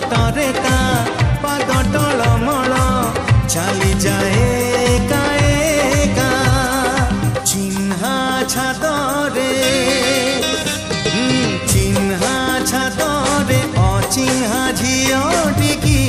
ବାଟରେ ତା ପାଦ ଟଳମଳ ଚାଲି ଯାଏ ଏକା ଏକା ଚିହ୍ନା ଛାତରେ ଚିହ୍ନା ଛାତରେ ଅଚିହ୍ନା ଝିଅଟିକି